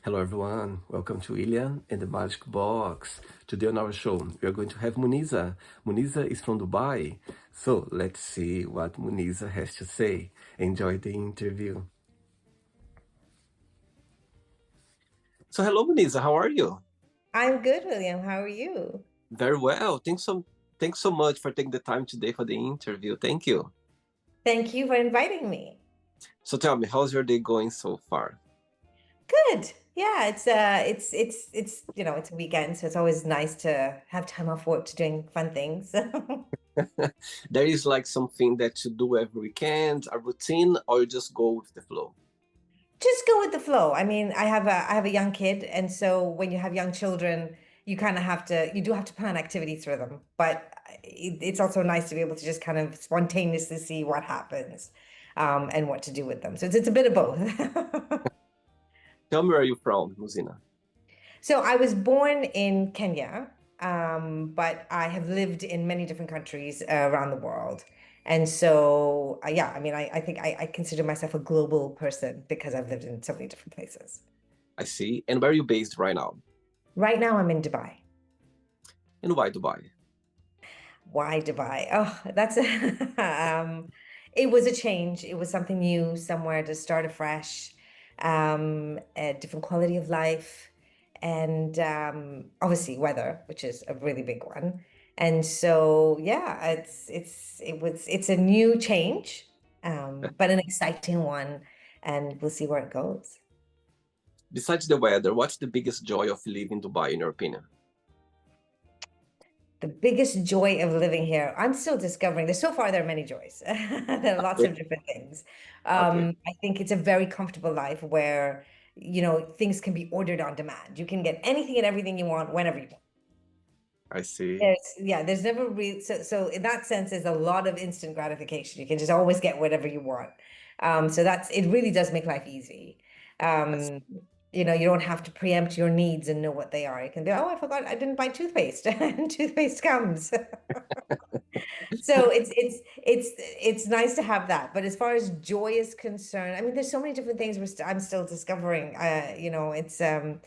Hello everyone, welcome to William and the Magic Box. Today on our show, we are going to have Muneeza. Muneeza is from Dubai, so let's see what Muneeza has to say. Enjoy the interview. So hello Muneeza, how are you? I'm good, William. How are you? Very well. Thanks so much for taking the time today for the interview. Thank you. Thank you for inviting me. So tell me, how's your day going so far? Good. Yeah, it's a weekend, so it's always nice to have time off work to doing fun things. There is like something that you do every weekend, a routine, or you just go with the flow? Just go with the flow. I mean, I have a young kid, and so when you have young children, you do have to plan activities for them. But it's also nice to be able to just kind of spontaneously see what happens, and what to do with them. So it's a bit of both. Tell me where you're from, Musina. So I was born in Kenya, but I have lived in many different countries around the world. And so, yeah, I mean, I think I consider myself a global person because I've lived in so many different places. I see. And where are you based right now? Right now, I'm in Dubai. And why Dubai? Why Dubai? Oh, it was a change. It was something new, somewhere to start afresh, a different quality of life, and obviously weather, which is a really big one. And so, yeah, it's a new change, but an exciting one, and we'll see where it goes. Besides the weather, what's the biggest joy of living in Dubai, in your opinion? The biggest joy of living here, I'm still discovering. So far, there are many joys. There are lots Okay. of different things. Okay. I think it's a very comfortable life where, things can be ordered on demand. You can get anything and everything you want whenever you want. I see. There's never really, so in that sense, there's a lot of instant gratification. You can just always get whatever you want. So it really does make life easy. I see. Um, you don't have to preempt your needs and know what they are. You can be, oh, I forgot I didn't buy toothpaste, and toothpaste comes. So it's nice to have that. But as far as joy is concerned, I mean, there's so many different things I'm still discovering. It's an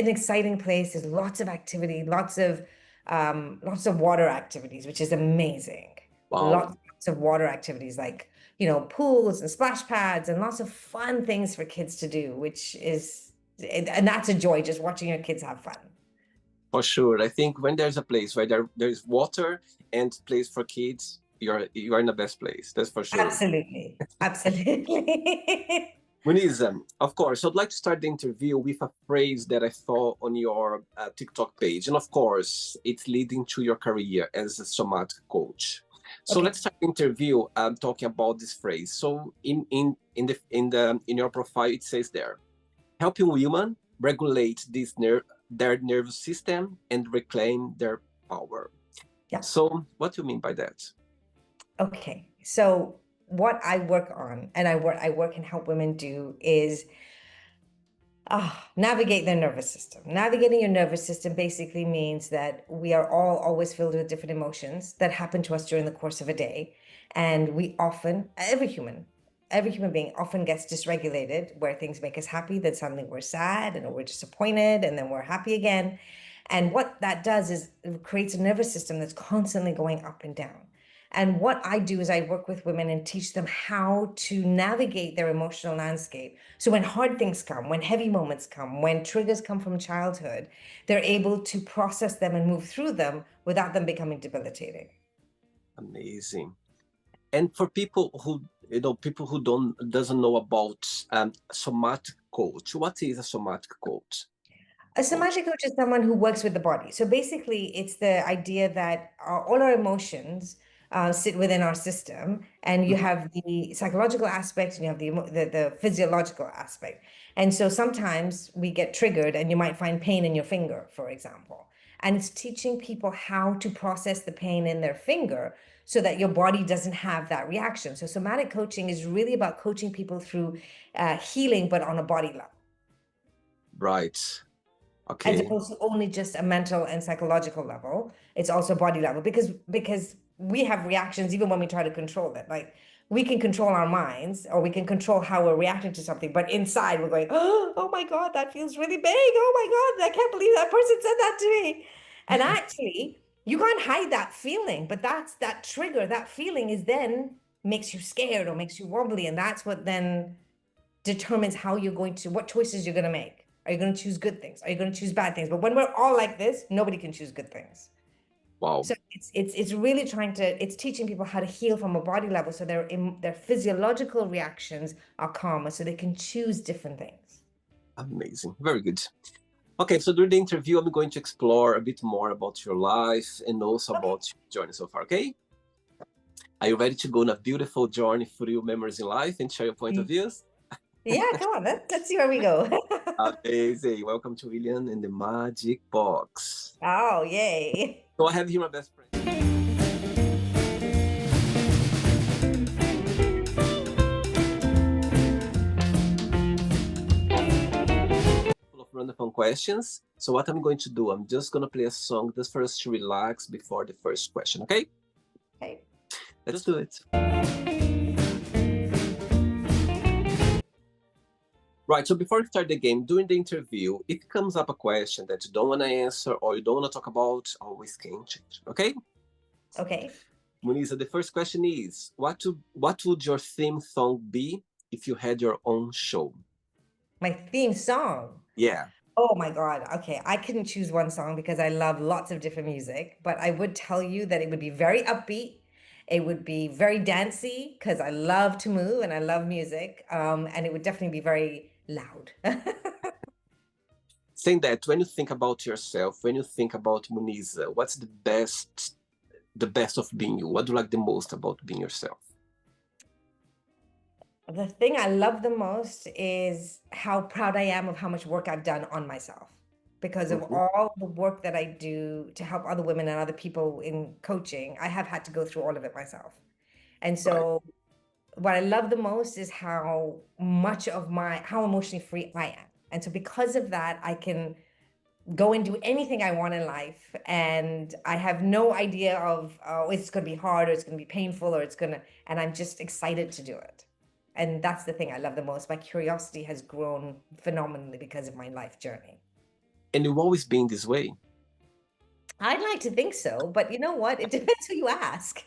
exciting place. There's lots of activity, lots of water activities, which is amazing. Wow. Lots of water activities like, pools and splash pads and lots of fun things for kids to do, and that's a joy, just watching your kids have fun. For sure. I think when there's a place where there's water and place for kids, you are in the best place. That's for sure. Absolutely. Absolutely. Muniz, of course, I'd like to start the interview with a phrase that I saw on your TikTok page. And of course, it's leading to your career as a somatic coach. So let's Okay. start the interview talking about this phrase. So in your profile, it says there, helping women regulate their nervous system and reclaim their power. Yeah. So what do you mean by that? Okay. So what I work on and I work and help women do is navigate their nervous system. Navigating your nervous system basically means that we are all always filled with different emotions that happen to us during the course of a day. And every human being often gets dysregulated where things make us happy, then suddenly we're sad and we're disappointed and then we're happy again. And what that does is it creates a nervous system that's constantly going up and down. And what I do is I work with women and teach them how to navigate their emotional landscape. So when hard things come, when heavy moments come, when triggers come from childhood, they're able to process them and move through them without them becoming debilitating. Amazing. And for people who don't doesn't know about somatic coach, what is a somatic A coach? somatic coach is someone who works with the body. So basically, it's the idea that all our emotions sit within our system, and you Mhm. have the psychological aspect and you have the physiological aspect. And so sometimes we get triggered, and you might find pain in your finger, for example. And it's teaching people how to process the pain in their finger so that your body doesn't have that reaction. So somatic coaching is really about coaching people through healing, but on a body level, Right. as Okay. opposed to only just a mental and psychological level. It's also body level because we have reactions even when we try to control it. Like we can control our minds or we can control how we're reacting to something, but inside we're going, oh my God, that feels really big. Oh my God, I can't believe that person said that to me. And actually, you can't hide that feeling, but that's that trigger. That feeling is then makes you scared or makes you wobbly. And that's what then determines how you're going to, what choices you're going to make. Are you going to choose good things? Are you going to choose bad things? But when we're all like this, nobody can choose good things. Wow. So it's really trying to, it's teaching people how to heal from a body level so their physiological reactions are calmer so they can choose different things. Amazing. Very good. Okay, so during the interview, I'm going to explore a bit more about your life and also Okay. about your journey so far, okay? Are you ready to go on a beautiful journey through your memories in life and share your point of views? Yeah, come on, let's see where we go. Amazing. Welcome to William and the Magic Box. Oh, yay. So I have here my best friend. Full of random questions. So what I'm going to do, I'm just going to play a song just for us to relax before the first question, okay? Okay. Let's do it. Right, so before we start the game, during the interview, if it comes up a question that you don't want to answer or you don't want to talk about, always can change, okay? Okay. Muneeza, the first question is, what would your theme song be if you had your own show? My theme song. Yeah. Oh my God. Okay. I couldn't choose one song because I love lots of different music, but I would tell you that it would be very upbeat. It would be very dancey because I love to move and I love music. And it would definitely be very loud. Saying that, when you think about yourself, when you think about Muneeza, what's the best of being you? What do you like the most about being yourself? The thing I love the most is how proud I am of how much work I've done on myself because of Mhm. all the work that I do to help other women and other people in coaching. I have had to go through all of it myself. And Right. so what I love the most is how much of how emotionally free I am. And so because of that, I can go and do anything I want in life. And I have no idea of, oh, it's going to be hard or it's going to be painful or and I'm just excited to do it. And that's the thing I love the most. My curiosity has grown phenomenally because of my life journey. And you've always been this way. I'd like to think so, but you know what? It depends who you ask.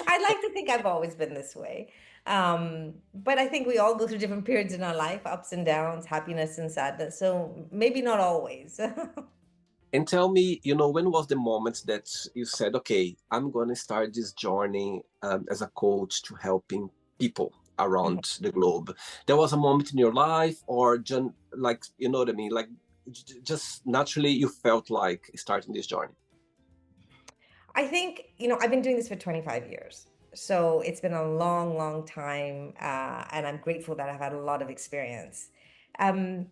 I'd like to think I've always been this way. But I think we all go through different periods in our life, ups and downs, happiness and sadness. So maybe not always. And tell me, when was the moment that you said, okay, I'm going to start this journey as a coach to helping people around the globe? There was a moment in your life, or just like, you know what I mean? Like, just naturally you felt like starting this journey. I think, I've been doing this for 25 years. So it's been a long, long time. And I'm grateful that I've had a lot of experience. Um,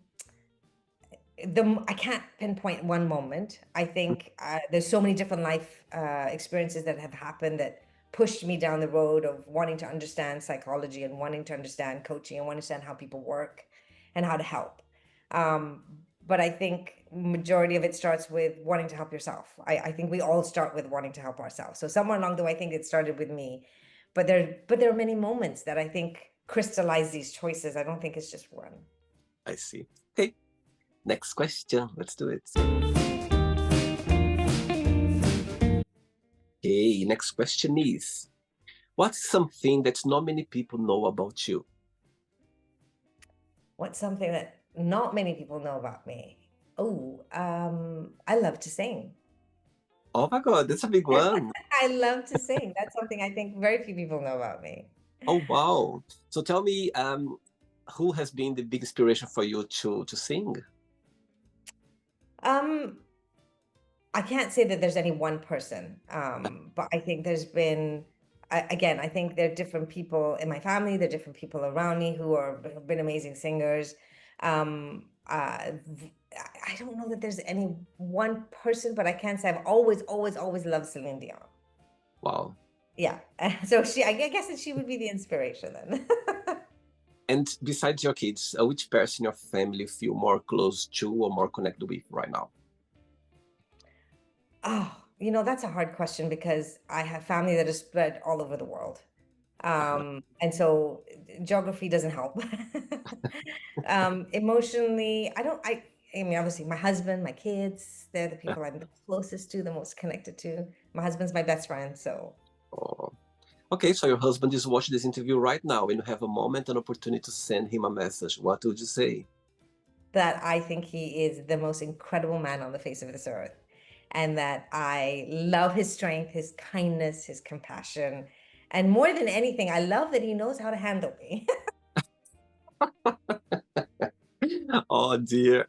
I can't pinpoint one moment. I think there's so many different life experiences that have happened that pushed me down the road of wanting to understand psychology and wanting to understand coaching and wanting to understand how people work and how to help. Um, but I think majority of it starts with wanting to help yourself. I think we all start with wanting to help ourselves. So somewhere along the way, I think it started with me. But there are many moments that I think crystallize these choices. I don't think it's just one. I see. Okay, next question. Let's do it. Okay, next question is, what's something that not many people know about you? What's something that not many people know about me? Oh, I love to sing. Oh my God, that's a big one. I love to sing. That's something I think very few people know about me. Oh wow. So tell me, who has been the big inspiration for you to sing? Um, I can't say that there's any one person, but I think there's been, again, I think there are different people in my family, there are different people around me have been amazing singers. I don't know that there's any one person, but I can say I've always, always, always loved Celine Dion. Wow. Yeah. So I guess that she would be the inspiration then. And besides your kids, which person in your family you feel more close to or more connected with right now? Oh, That's a hard question because I have family that is spread all over the world. Uh-huh. And so geography doesn't help. Emotionally, I mean, obviously, my husband, my kids, they're the people I'm the closest to, the most connected to. My husband's my best friend, so Oh. Okay, so your husband is watching this interview right now, and you have a moment, an opportunity to send him a message. What would you say? that I think he is the most incredible man on the face of this earth. And that I love his strength, his kindness, his compassion. And more than anything, I love that he knows how to handle me. Oh dear.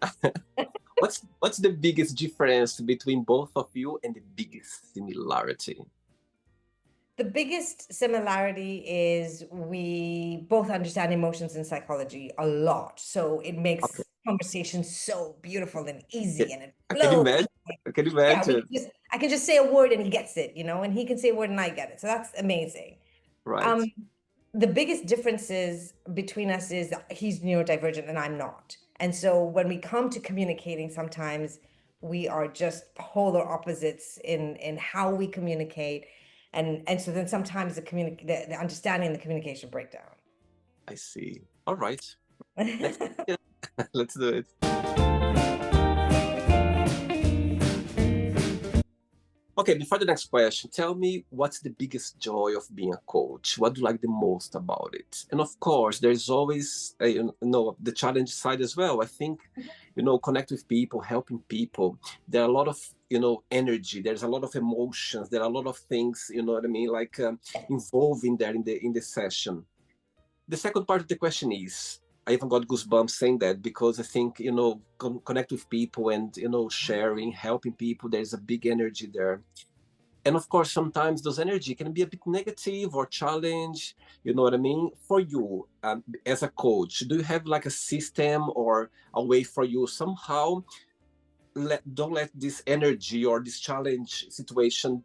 What's the biggest difference between both of you and the biggest similarity? The biggest similarity is we both understand emotions and psychology a lot. So it Okay. makes conversation so beautiful and Yeah, easy and it I can flows. imagine. I can Yeah, imagine. I can just say a word and he gets it, and he can say a word and I get it. So that's amazing. Right. Um, the biggest differences between us is that he's neurodivergent and I'm not. And so when we come to communicating, sometimes we are just polar opposites in how we communicate. And so then sometimes the understanding and the communication breakdown. I see. All right. Next question. Let's do it. Okay, before the next question, tell me what's the biggest joy of being a coach? What do you like the most about it? And of course, there's always the challenge side as well. I think connect with people, helping people. There are a lot of energy. There's a lot of emotions. There are a lot of things. You know what I mean? Like involving there in the session. The second part of the question is, I even got goosebumps saying that because I think connect with people and sharing, helping people. There's a big energy there, and of course sometimes those energy can be a bit negative or challenge. You know what I mean? For you, as a coach, do you have like a system or a way for you somehow don't let this energy or this challenge situation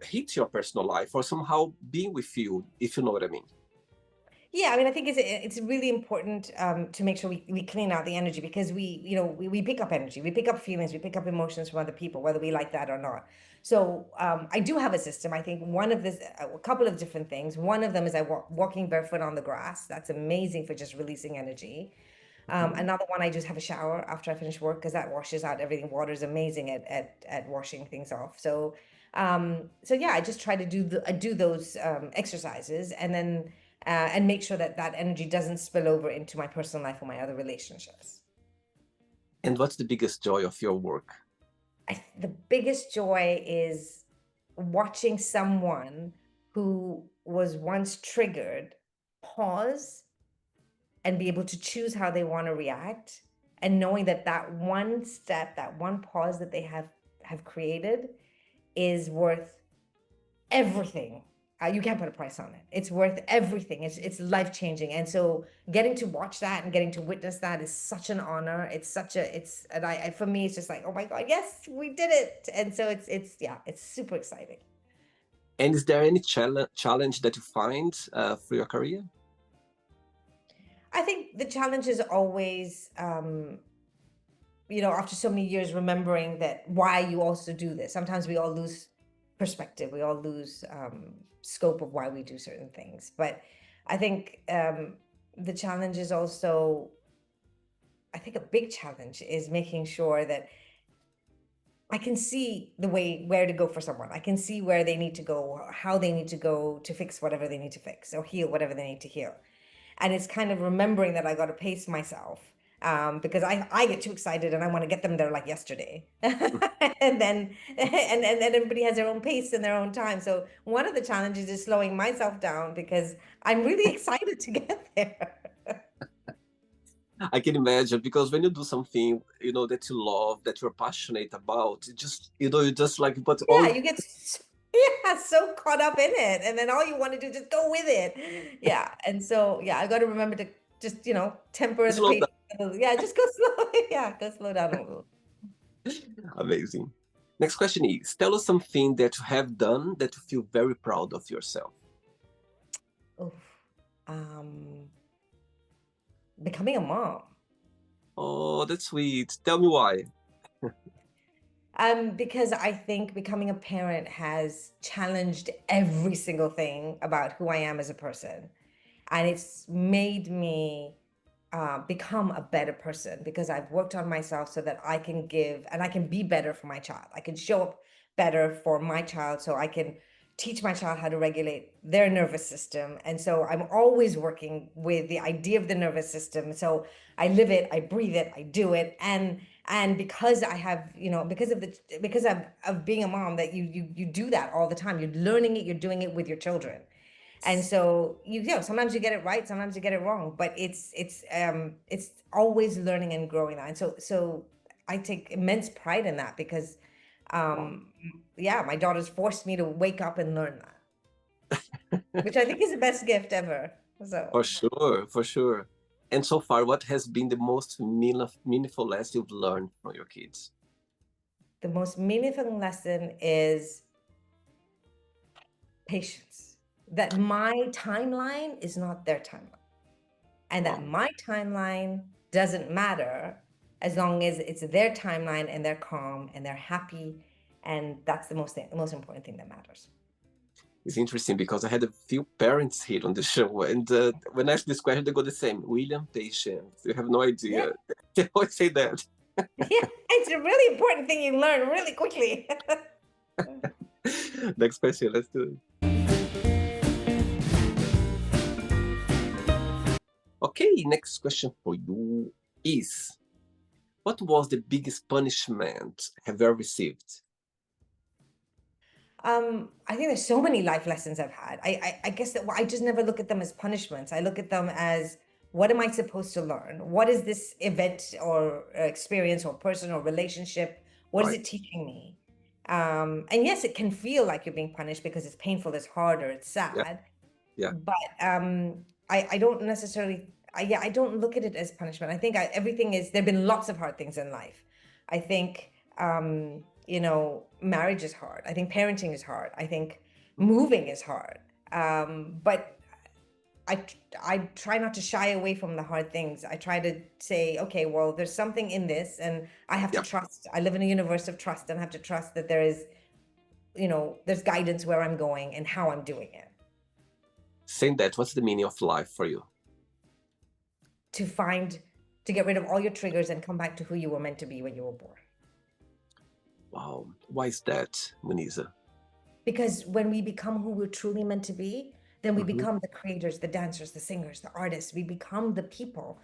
hit your personal life or somehow being with you, if you know what I mean? Yeah, I mean, I think it's really important to make sure we clean out the energy because we pick up energy, we pick up feelings, we pick up emotions from other people, whether we like that or not. So I do have a system. I think a couple of different things. One of them is walking barefoot on the grass. That's amazing for just releasing energy. Mhm. Another one, I just have a shower after I finish work because that washes out everything. Water is amazing at washing things off. So yeah, I just try to do those exercises and make sure that that energy doesn't spill over into my personal life or my other relationships. And what's the biggest joy of your work? The biggest joy is watching someone who was once triggered pause and be able to choose how they want to react, and knowing that that one step, that one pause that they have created is worth everything. You can't put a price on it. It's worth everything. It's life changing. And so getting to watch that and getting to witness that is such an honor. It's such a it's and for me it's just like, oh my God, yes, we did it. And so it's yeah, it's super exciting. And is there any challenge that you find for your career? I think the challenge is always after so many years, remembering that why you also do this. Sometimes we all lose perspective, we all lose scope of why we do certain things. But I think the challenge is also, I think a big challenge is making sure that I can see the way where to go for someone. I can see where they need to go, how they need to go to fix whatever they need to fix or heal whatever they need to heal. And it's kind of remembering that I got to pace myself because I get too excited and I want to get them there like yesterday. And then and everybody has their own pace and their own time. So one of the challenges is slowing myself down because I'm really excited to get there. I can imagine, because when you do something that you love, that you're passionate about, it just you just like put Yeah, all you get yeah, so caught up in it. And then all you want to do is just go with it. Yeah. And so yeah, I got to remember to just, temper the slow pace. Yeah, just go slow. Yeah, go slow down a little. down. Amazing. Next question is, tell us something that you have done that you feel very proud of yourself. Oof. Um, Becoming a mom. Oh, that's sweet. Tell me why. Because I think becoming a parent has challenged every single thing about who I am as a person. And it's made me become a better person because I've worked on myself so that I can give and I can be better for my child. I can show up better for my child so I can teach my child how to regulate their nervous system. And so I'm always working with the idea of the nervous system. So I live it, I breathe it, I do it. And because I have, because of being a mom, that you do that all the time. You're learning it, you're doing it with your children. And so sometimes you get it right, sometimes you get it wrong, but it's always learning and growing. And so I take immense pride in that because Wow. yeah, my daughter's forced me to wake up and learn that, which I think is the best gift ever. So For sure, for sure. And so far, what has been the most meaningful lesson you've learned from your kids? the most meaningful lesson is patience. That my timeline is not their timeline. And that Wow. my timeline doesn't matter as long as it's their timeline and they're calm and they're happy. And that's the most important thing that matters. It's interesting because I had a few parents here on the show, and when I ask this question, they go the same. William, patience. You have no Yeah. idea. They always say that. Yeah. It's a really important thing you learn really quickly. Next question, let's do it. Okay, next question for you is, what was the biggest punishment have you ever received? I think there's so many life lessons I've had. I guess that I just never look at them as punishments. I look at them as, what am I supposed to learn? What is this event or experience or person or relationship? What is Right. it teaching me? And yes, it can feel like you're being punished because it's painful, it's hard, or it's Yeah, sad. yeah, But I don't necessarily, I don't look at it as punishment. I think everything is, there have been lots of hard things in life. I think, marriage is hard. I think parenting is hard. I think moving is hard. But I, I try not to shy away from the hard things. I try to say, okay, well, there's something in this, and I have to yeah. trust. I live in a universe of trust, and I have to trust that there is, there's guidance where I'm going and how I'm doing it. Saying that, what's the meaning of life for you? to find to get rid of all your triggers and come back to who you were meant to be when you were born. Wow. Why is that, Muneeza? Because when we become who we're truly meant to be, then we Hmm. become the creators, the dancers, the singers, the artists. We become the people.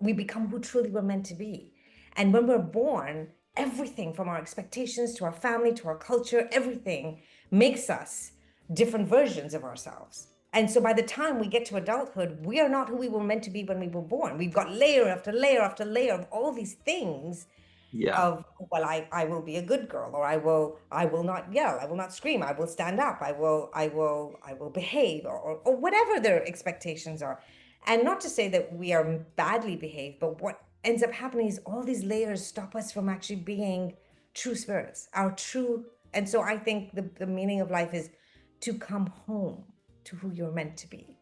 We become who truly we're meant to be. And when we're born, everything from our expectations to our family to our culture, everything makes us different versions of ourselves. And so by the time we get to adulthood, we are not who we were meant to be when we were born. We've got layer after layer after layer of all these things Yeah, of, well, I will be a good girl, or I will not yell, I will not scream, I will stand up, I will behave, or whatever their expectations are. And not to say that we are badly behaved, but what ends up happening is all these layers stop us from actually being true spirits, our true. And so I think the meaning of life is to come home to who you're meant to be.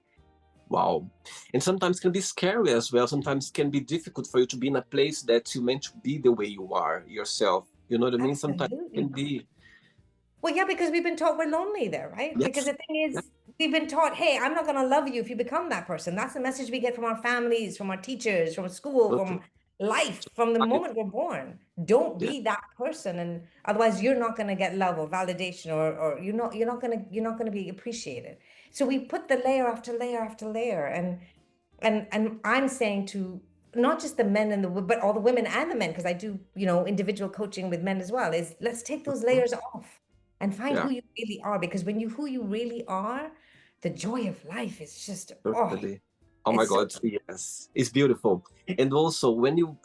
wow. And sometimes can be scary as well. Sometimes can be difficult for you to be in a place that you meant to be the way you are yourself. You know what I mean? Sometimes it can Absolutely. be, Well, yeah, because we've been taught we're lonely there, right? Because yes, the thing yeah, is, we've been taught, hey, I'm not going to love you if you become that person. That's the message we get from our families, from our teachers, from school, totally. from life, from the Right. moment we're born. Don't Yeah, be that person, and otherwise you're not going to get love or validation, or you're not going to be appreciated. So we put the layer after layer after layer, and I'm saying to not just the men and but all the women and the men, because I do, individual coaching with men as well, is let's take those mhm, layers off and find yeah, who you really are. Because when you who you really are, the joy of life is just, oh, totally. Oh my it's so. God, yes, it's beautiful. And also when you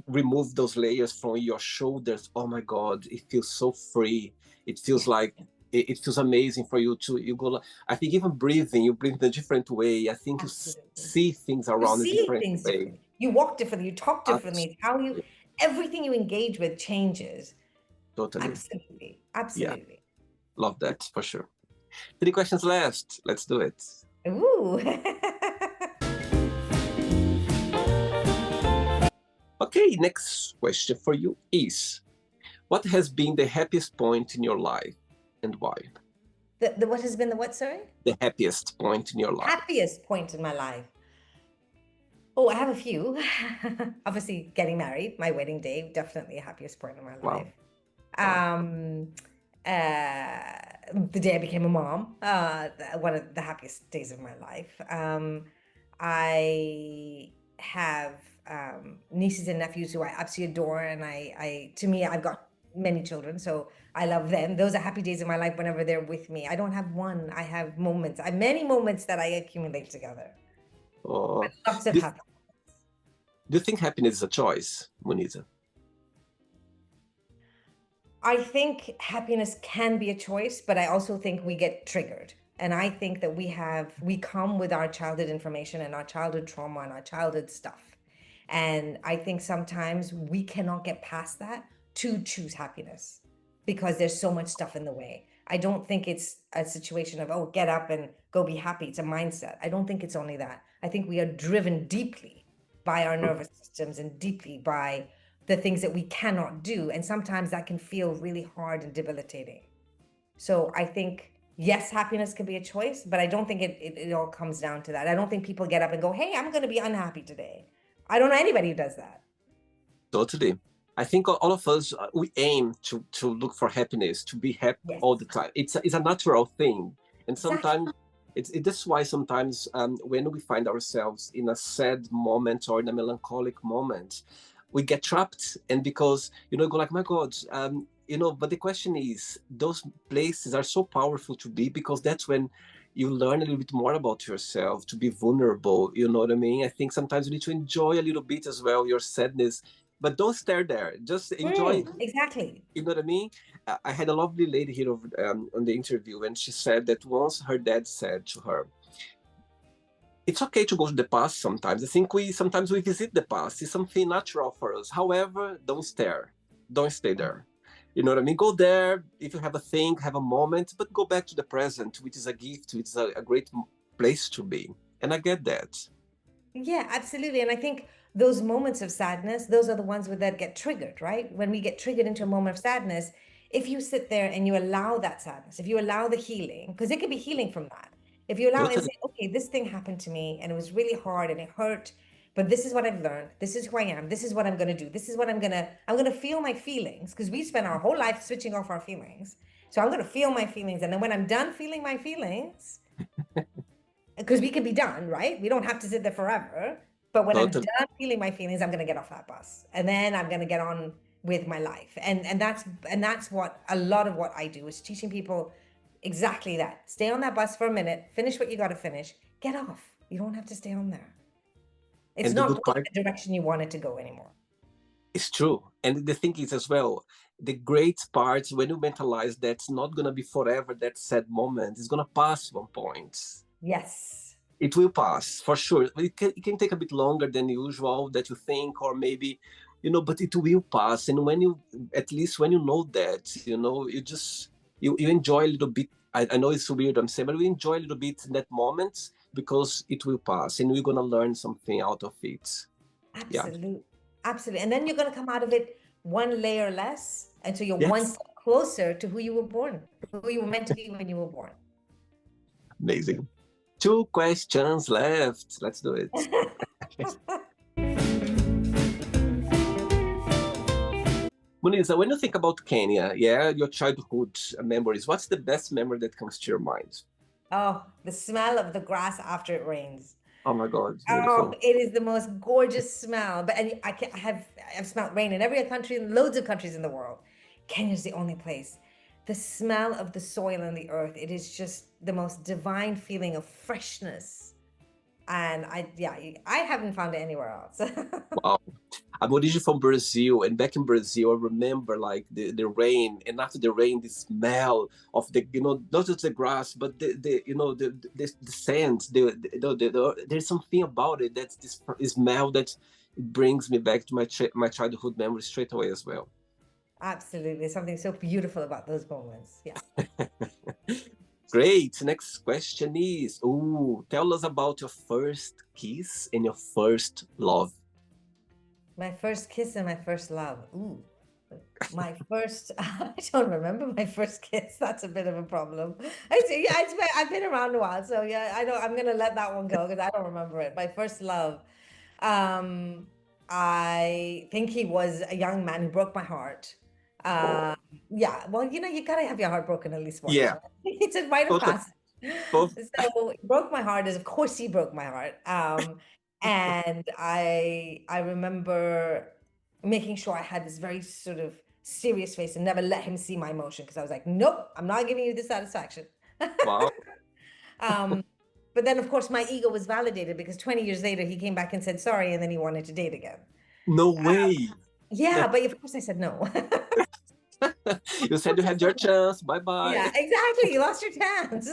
remove those layers from your shoulders, oh my God, it feels so free. It feels Yes, like it feels amazing for you to you go. I think even breathing, you breathe in a different way. I think you absolutely. see things You around a see different things way. differently. You walk differently. You talk differently. It's how you, Absolutely, everything you engage with changes. totally. Absolutely, Yeah, absolutely. love that for sure. 3 questions left. Let's do it. Ooh. Okay, next question for you is, What has been the happiest point in your life and why? The what has been the what, sorry? The happiest point in your life. Happiest point in my life. Oh, I have a few. Obviously, getting married, my wedding day, definitely the happiest point in my Wow. life. Wow. Um, the day I became a mom, one of the happiest days of my life. I have nieces and nephews who I absolutely adore, and to me, I've got many children, so I love them. Those are happy days of my life whenever they're with me. I don't have one. I have moments. I have many moments that I accumulate together. Oh. Lots of Do, happy. do you think happiness is a choice, Muneeza? I think happiness can be a choice, but I also think we get triggered. And I think that we come with our childhood information and our childhood trauma and our childhood stuff. And I think sometimes we cannot get past that to choose happiness because there's so much stuff in the way. I don't think it's a situation of, oh, get up and go be happy. It's a mindset. I don't think it's only that. I think we are driven deeply by our nervous systems and deeply by the things that we cannot do. And sometimes that can feel really hard and debilitating. So I think, yes, happiness can be a choice, but I don't think it all comes down to that. I don't think people get up and go, hey, I'm going to be unhappy today. I don't know anybody who does that. Totally. I think all of us, we aim to look for happiness, to be happy Yes, all the time. It's a natural thing. And exactly. sometimes that's why sometimes when we find ourselves in a sad moment or in a melancholic moment, we get trapped. And because, go like, my God, but the question is, those places are so powerful to be because that's when you learn a little bit more about yourself, to be vulnerable. You know what I mean? I think sometimes you need to enjoy a little bit as well your sadness, but don't stare there. Just enjoy. Exactly. You know what I mean? I had a lovely lady here on the interview, and she said that once her dad said to her, "It's okay to go to the past sometimes. I think we sometimes we visit the past. It's something natural for us. However, don't stare. Don't stay there. You know what I mean? Go there if you have a thing, have a moment, but go back to the present, which is a gift, which is a great place to be. And I get that. Yeah, absolutely. And I think those moments of sadness, those are the ones that get triggered, right? When we get triggered into a moment of sadness, if you sit there and you allow that sadness, if you allow the healing, because it could be healing from that. If you allow it and Totally, say, okay, this thing happened to me and it was really hard and it hurt, but this is what I've learned. This is who I am. This is what I'm going to do. This is what I'm going to feel my feelings because we spend our whole life switching off our feelings. So I'm going to feel my feelings. And then when I'm done feeling my feelings, because we can be done, right? We don't have to sit there forever. But when I'm totally. done feeling my feelings, I'm gonna get off that bus, and then I'm gonna get on with my life. And that's what a lot of what I do is teaching people exactly that. Stay on that bus for a minute, finish what you got to finish, get off. You don't have to stay on there. It's And the not good going part the direction you want it to go anymore. is true. And the thing is as well, the great part when you mentalize that's not gonna be forever, that sad moment, it's gonna pass one point. Yes. It will pass for sure. It can take a bit longer than usual that you think, or maybe, but it will pass. And when you, at least when you know that, you just you enjoy a little bit. I know it's weird I'm saying, but we enjoy a little bit in that moment because it will pass and we're gonna learn something out of it. Yeah. Absolutely. Absolutely. And then you're gonna come out of it one layer less, and so you're one Yes. step closer to who you were born, who you were meant to be when you were born. Amazing. Two questions left. Let's do it. Muniza, when you think about Kenya, yeah, your childhood memories, what's the best memory that comes to your mind? Oh, the smell of the grass after it rains. Oh my God, it's Oh, beautiful. it is the most gorgeous smell. But and I've smelled rain in every country, loads of countries in the world. Kenya's the only place. The smell of the soil and the earth, it is just the most divine feeling of freshness. And I haven't found it anywhere else. Wow. I'm originally from Brazil, and back in Brazil, I remember like the rain, and after the rain, the smell of not just the grass, but the sand. There's something about it that's this smell that it brings me back to my childhood memory straight away as well. Absolutely. Something so beautiful about those moments. Yeah. Great. Next question is, tell us about your first kiss and your first love. My first kiss and my first love. Ooh. My first, I don't remember my first kiss. That's a bit of a problem. Yeah, I've been around a while, so yeah, I'm gonna let that one go because I don't remember it. My first love, um, I think he was a young man who broke my heart. Oh, Um, yeah, well, you gotta have your heart broken at least once, yeah, right? It's a rite of both, passage. both. So he broke my heart, as of course he broke my heart. And I remember making sure I had this very sort of serious face and never let him see my emotion because I was like, nope, I'm not giving you the satisfaction. Wow, um, but then, of course, my ego was validated because 20 years later he came back and said sorry, and then he wanted to date again. no way. Yeah, That but of course I said no. you said you had your chance. Bye Yeah, bye. exactly. You lost your chance.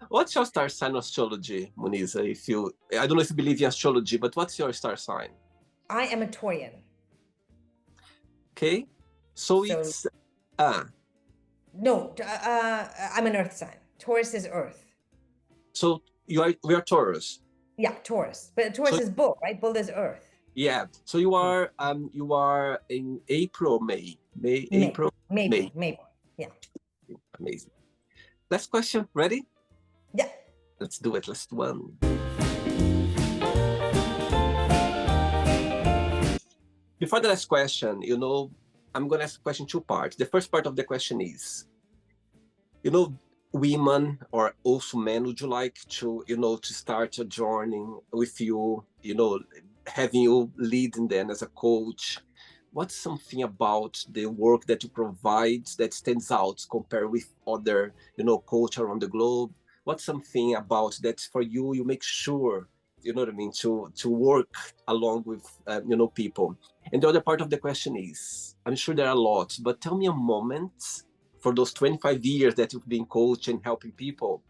What's your star sign astrology, Muneeza? If you, I don't know if you believe in astrology, but what's your star sign? I am a Taurian. Okay, so So, it's ah, no, I'm an earth sign. Taurus is earth. so we are Taurus. Yeah, Taurus. But So Taurus is bull, right? Bull is earth. yeah, so you are in April, May, May, April, May. May. Yeah. Amazing. Last question. Ready? Yeah. Let's do it. Last one. Before the last question, I'm going to ask a question two parts. The first part of the question is, women or also men, would you like to start a journey with you, having you leading them as a coach? What's something about the work that you provide that stands out compared with other, coach around the globe? What's something about that for you, you make sure, you know what I mean, to work along with, people? And the other part of the question is, I'm sure there are a lot, but tell me a moment for those 25 years that you've been coaching, helping people.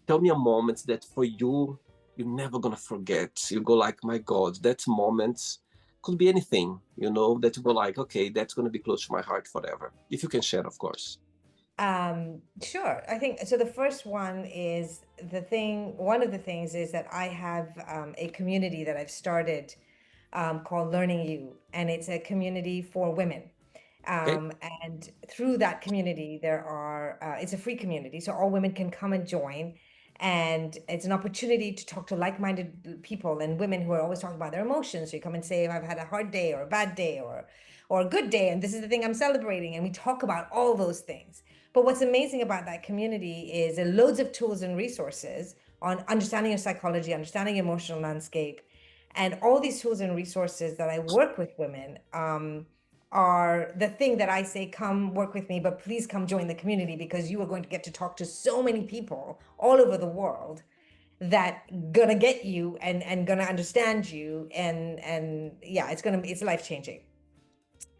Tell me a moment that for you, you're never gonna forget. You go like, my God, that moment could be anything, that you go like, okay, that's gonna be close to my heart forever. If you can share, of course. Sure. I think so. The first one is one of the things is that I have a community that I've started called Learning You, and it's a community for women. Okay. And through that community, it's a free community, so all women can come and join. And it's an opportunity to talk to like-minded people and women who are always talking about their emotions. So you come and say, I've had a hard day or a bad day or a good day, and this is the thing I'm celebrating. And we talk about all those things. But what's amazing about that community is there are loads of tools and resources on understanding your psychology, understanding your emotional landscape, and all these tools and resources that I work with women are the thing that I say, come work with me, but please come join the community because you are going to get to talk to so many people all over the world that gonna get you and gonna understand you and yeah, it's life changing.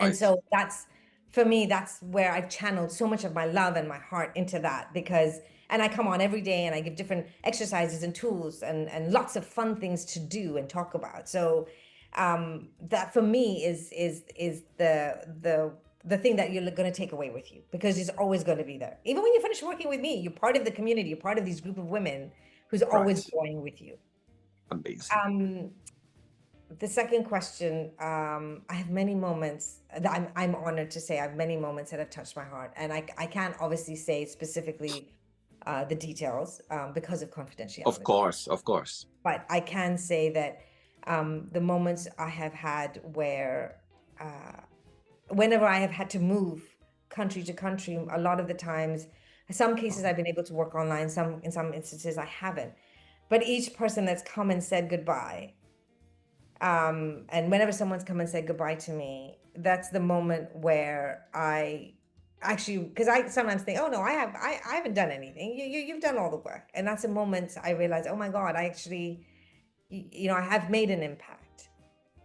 And Right. so that's for me, that's where I've channeled so much of my love and my heart into that because and I come on every day and I give different exercises and tools and lots of fun things to do and talk about. So that for me is the thing that you're going to take away with you because it's always going to be there. Even when you finish working with me, you're part of the community, you're part of this group of women who's always Right. growing with you. Amazing. Um, the second question, I have many moments that I'm honored to say I have many moments that have touched my heart, and I can't obviously say specifically the details because of Of confidentiality. course. Of course. But I can say that the moments I have had where, whenever I have had to move country to country, a lot of the times, some cases I've been able to work online, some in some instances I haven't. But each person that's come and said goodbye and whenever someone's come and said goodbye to me, that's the moment where I actually, because I sometimes think, oh no, I haven't done anything. You've done all the work, and that's a moment I realize, oh my God, I actually, I have made an impact,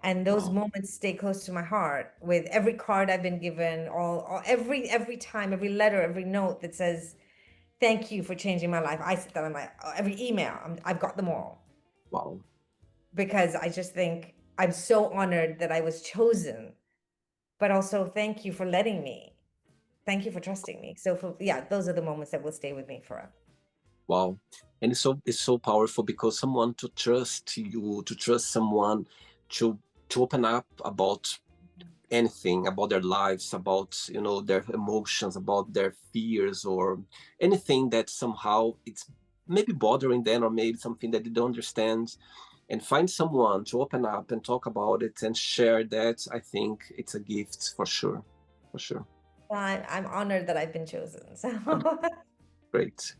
and those Wow. moments stay close to my heart. With every card I've been given, every time, every letter, every note that says thank you for changing my life, I sit down and like every email, I've got them all Wow. because I just think I'm so honored that I was chosen, but also thank you for letting me. Thank you for trusting me. So yeah, those are the moments that will stay with me forever. Wow. And it's so powerful because someone to trust you, to trust someone, to open up about anything about their lives, about, you know, their emotions, about their fears, or anything that somehow it's maybe bothering them, or maybe something that they don't understand, and find someone to open up and talk about it and share that, I think it's a gift for sure. For sure. I'm honored that I've been chosen. So Great.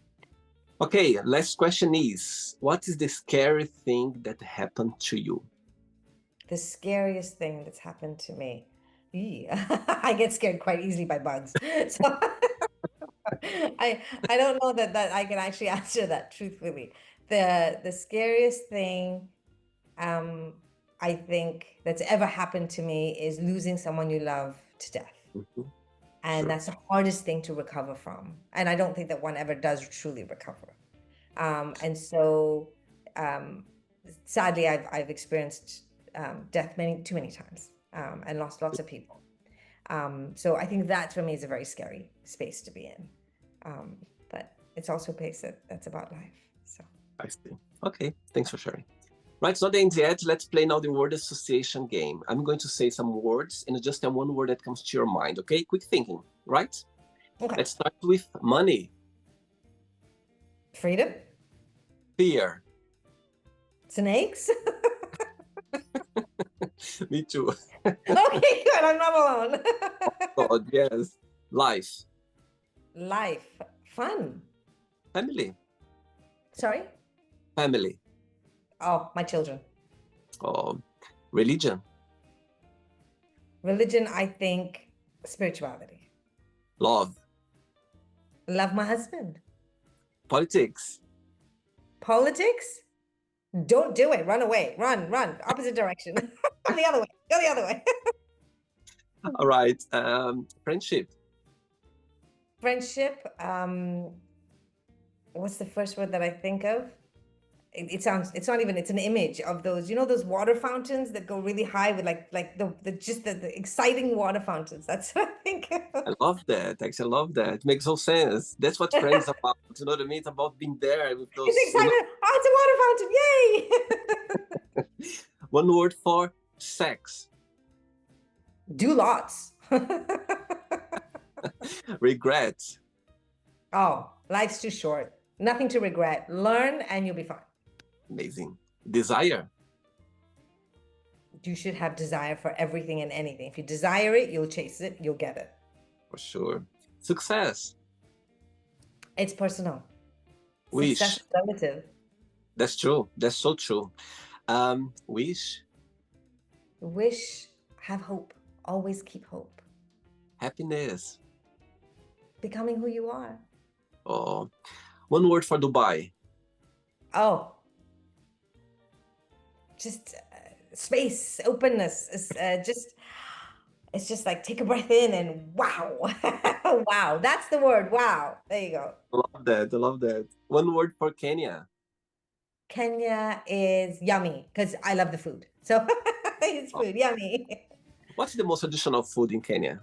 Okay, last question is, what is the scary thing that happened to you? the scariest thing that's happened to me. I get scared quite easily by bugs. So I don't know that I can actually answer that truthfully. The scariest thing um I think that's ever happened to me is losing someone you love to death. Mhm. And Sure. that's the hardest thing to recover from. And I don't think that one ever does truly recover. And so um sadly I've experienced death too many times, and lost lots of people. So I think that for me is a very scary space to be in. But it's also a place that's about life. So I see. Okay, thanks for sharing. Right, it's not the end yet. Let's play now the word association game. I'm going to say some words and just tell one word that comes to your mind, okay? Quick thinking, right? okay. Let's start with money, Freedom, fear. snakes. Me too. Okay, good. I'm not alone. God, yes. Life, Life, fun. family, Sorry. family. Oh, my children. Oh, religion, Religion, I think spirituality. love, Love my husband. politics. Politics, don't do it. Run away. Run. Opposite direction. The other way. Go the other way. All right, friendship, Friendship. What's the first word that I think of? It sounds. It's not even. It's an image of those. You know those water fountains that go really high with like the exciting water fountains. That's what I think of. I love that. Actually, I love that. Makes all sense. That's what friends are about. You know what I mean? It's about being there with It's those, you know. excitement. Oh, it's a water fountain. Yay! One word for sex, Do lots. regret, Oh, life's too short. Nothing to regret. Learn and you'll be fine. amazing, desire, You should have desire for everything and anything. If you desire it, you'll chase it, you'll get it. for sure, success, It's personal. Success wish. is relative. That's true. That's so true. Wish, Wish, have hope. Always keep hope. happiness. Becoming who you are. Oh, one word for Dubai, Oh, just space, openness. It's just like take a breath in and wow. Wow. That's the word. Wow. There you go. I love that. I love that. One word for Kenya. Kenya is yummy because I love the food. So it's Oh, food, yummy. what's the most traditional food in Kenya?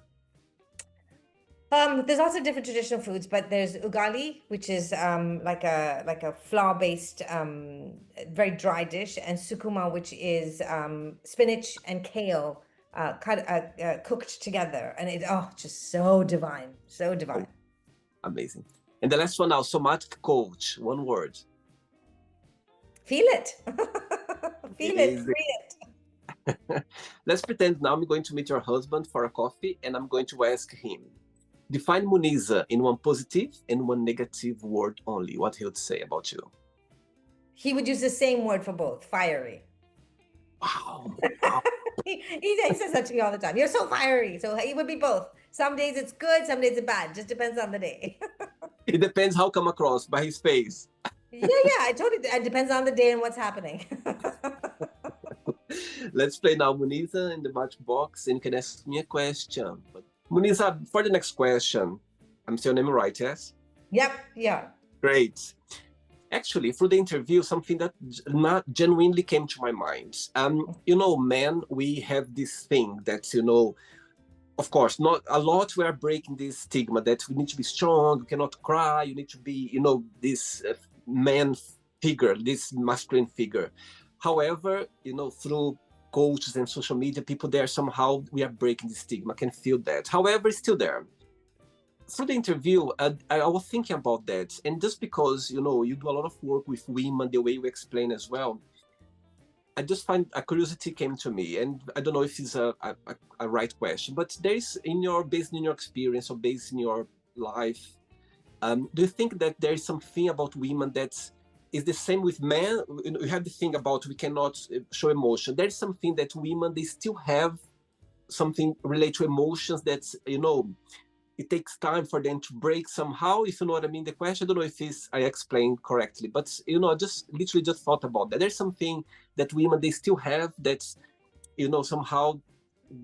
There's lots of different traditional foods, but there's ugali, which is like a flour-based very dry dish, and sukuma, which is spinach and kale cooked together, and it just so divine, so Oh, divine. amazing. And the last one now, somatic coach. One word. Feel it, feel it, Amazing. feel it. Let's pretend now I'm going to meet your husband for a coffee and I'm going to ask him. Define Muneeza in one positive and one negative word only. What he would say about you. He would use the same word for both, fiery. Wow. Wow. He says that to me all the time. You're so fiery. So it would be both. Some days it's good, some days it's bad. Just depends on the day. It depends how come across by his face. Yeah, I totally. It depends on the day and what's happening. Let's play now, Muneeza, in the match box, and you can ask me a question. But Muneeza, for the next question, I'm saying your name right, yes? Yep, yeah. Great. Actually, through the interview, something that not genuinely came to my mind. You know, men, we have this thing that, you know, of course, not a lot. We are breaking this stigma that we need to be strong, you cannot cry, you need to be, you know, this man figure, this masculine figure. However, you know, through coaches and social media people there, somehow we are breaking the stigma. I can feel that. However, it's still there. Through the interview, I was thinking about that, and just because you do a lot of work with women, the way you explain as well, I just find a curiosity came to me, and I don't know if it's a right question, but there is based in your experience or based in your life, do you think that there is something about women that is the same with men? You have the thing about we cannot show emotion. There is something that women they still have something related to emotions that's it takes time for them to break somehow, if you know what I mean. The question, I don't know if I explained correctly, but I just literally just thought about that. There's something that women they still have that's somehow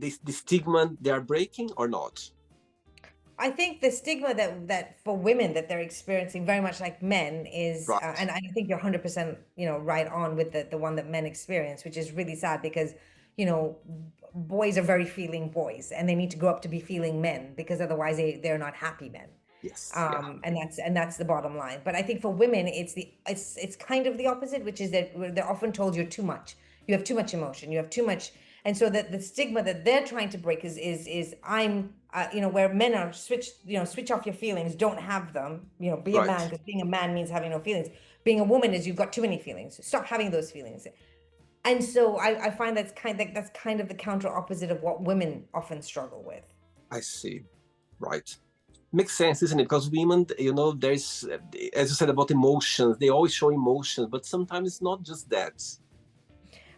the stigma they are breaking or not. I think the stigma that for women that they're experiencing very much like men is, Right. and I think you're 100%, right on with the one that men experience, which is really sad because, you know, boys are very feeling boys and they need to grow up to be feeling men because otherwise they're not happy men. Yes. Yeah. And that's the bottom line. But I think for women, it's kind of the opposite, which is that they're often told you're too much. You have too much emotion. You have too much, and so that the stigma that they're trying to break is I'm where men are switch off your feelings, don't have them. Be a man, Right. because being a man means having no feelings. Being a woman is you've got too many feelings. Stop having those feelings. And so I find that's kind of the counter opposite of what women often struggle with. I see. Right. Makes sense, isn't it? Because women, there's, as you said about emotions, they always show emotions, but sometimes it's not just that.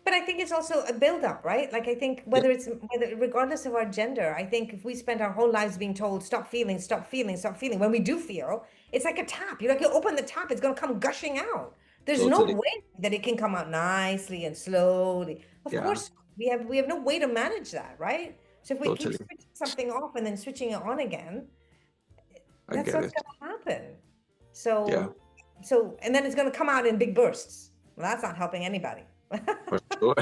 But I think it's also a build-up, right? Like I think Yeah, whether regardless of our gender, I think if we spend our whole lives being told stop feeling, stop feeling, stop feeling, when we do feel, it's like a tap. You open the tap, it's gonna come gushing out. There's no totally. way that it can come out nicely and slowly. Of Yeah, course, we have no way to manage that, right? So if we keep totally. switching something off and then switching it on again, I that's get what's it. gonna happen. Yeah, And then it's gonna come out in big bursts. Well, that's not helping anybody. for sure.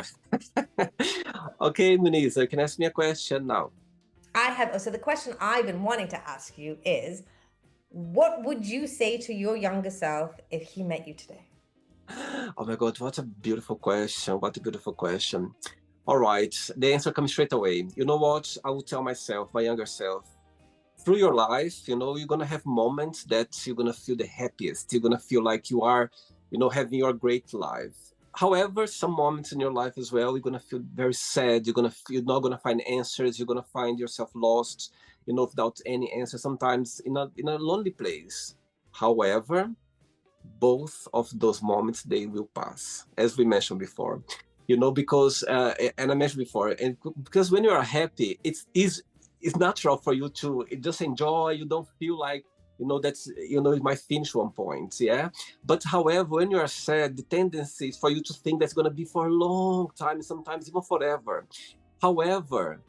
Okay, Muneeza, you can ask me a question now. So the question I've been wanting to ask you is, what would you say to your younger self if he met you today? Oh my God, what a beautiful question. What a beautiful question. All right, the answer comes straight away. You know what? I will tell myself, my younger self, through your life, you're gonna have moments that you're gonna feel the happiest. You're gonna feel like you are, having your great life. However, some moments in your life as well, you're gonna feel very sad. You're not gonna find answers. You're gonna find yourself lost, without any answer. Sometimes in a lonely place. However, both of those moments they will pass, as we mentioned before. Because and I mentioned before, and because when you are happy, it's natural for you to just enjoy. You don't feel like that's it might finish one point, yeah. But however, when you are sad, the tendency is for you to think that's going to be for a long time, sometimes even forever. However,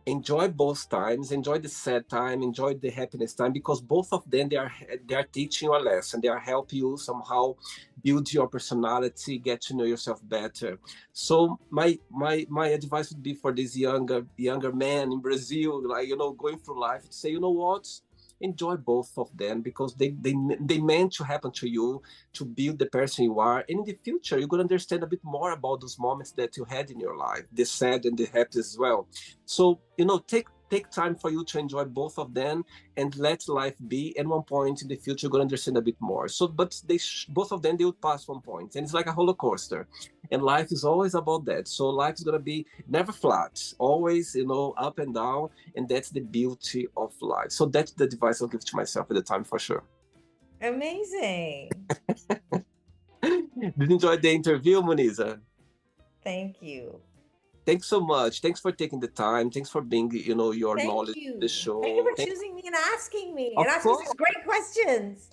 enjoy both times, enjoy the sad time, enjoy the happiness time, because both of them they are teaching you a lesson. They are helping you somehow build your personality, get to know yourself better. So my advice would be for this younger man in Brazil, like going through life, to say, you know what, enjoy both of them, because they meant to happen to you to build the person you are. And in the future, you're going to understand a bit more about those moments that you had in your life, the sad and the happy as well. So take time for you to enjoy both of them, and let life be. At one point in the future, you're going to understand a bit more. So, but both of them, they would pass one point, and it's like a roller coaster. And life is always about that. So life is going to be never flat, always up and down, and that's the beauty of life. So that's the advice I'll give to myself at the time, for sure. Amazing. Did you enjoy the interview, Muneeza? Thank you. Thanks so much. Thanks for taking the time. Thanks for being, your Thank knowledge in the you. Thank you show. for choosing me and asking me and Of asking course. such great questions.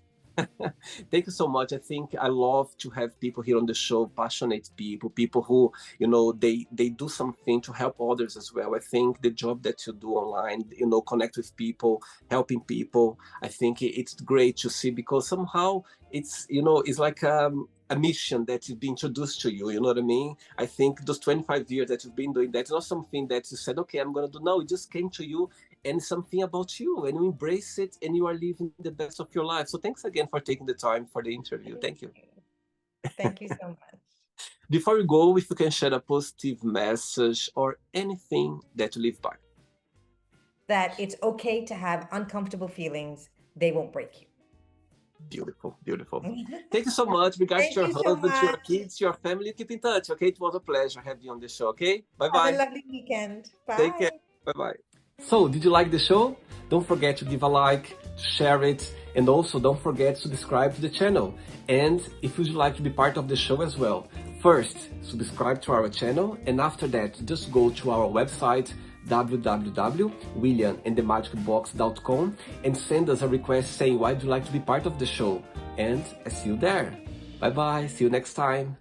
Thank you so much. I think I love to have people here on the show, passionate people who, they do something to help others as well. I think the job that you do online, connect with people, helping people, I think it's great to see, because somehow it's like a mission that you've been introduced to you. You know what I mean? I think those 25 years that you've been doing that, it's not something that you said, okay, I'm going to do now. It just came to you, and something about you, and you embrace it, and you are living the best of your life. So thanks again for taking the time for the interview. Thank Thank you. you. Thank you so much. Before we go, if you can share a positive message or anything that you live by. That it's okay to have uncomfortable feelings. They won't break you. Beautiful, beautiful. Thank you so much. Regards Thank to your you so husband, to your much. kids, your family. Keep in touch, okay? It was a pleasure having you on the show, okay? Have a Bye-bye. lovely weekend. Take care. Bye. Bye-bye. So, did you like the show? Don't forget to give a like, to share it, and also don't forget to subscribe to the channel. And if you'd like to be part of the show as well, first, subscribe to our channel, and after that, just go to our website, www.williamandthemagicbox.com, and send us a request saying why do you like to be part of the show. And I see you there. Bye-bye. See you next time.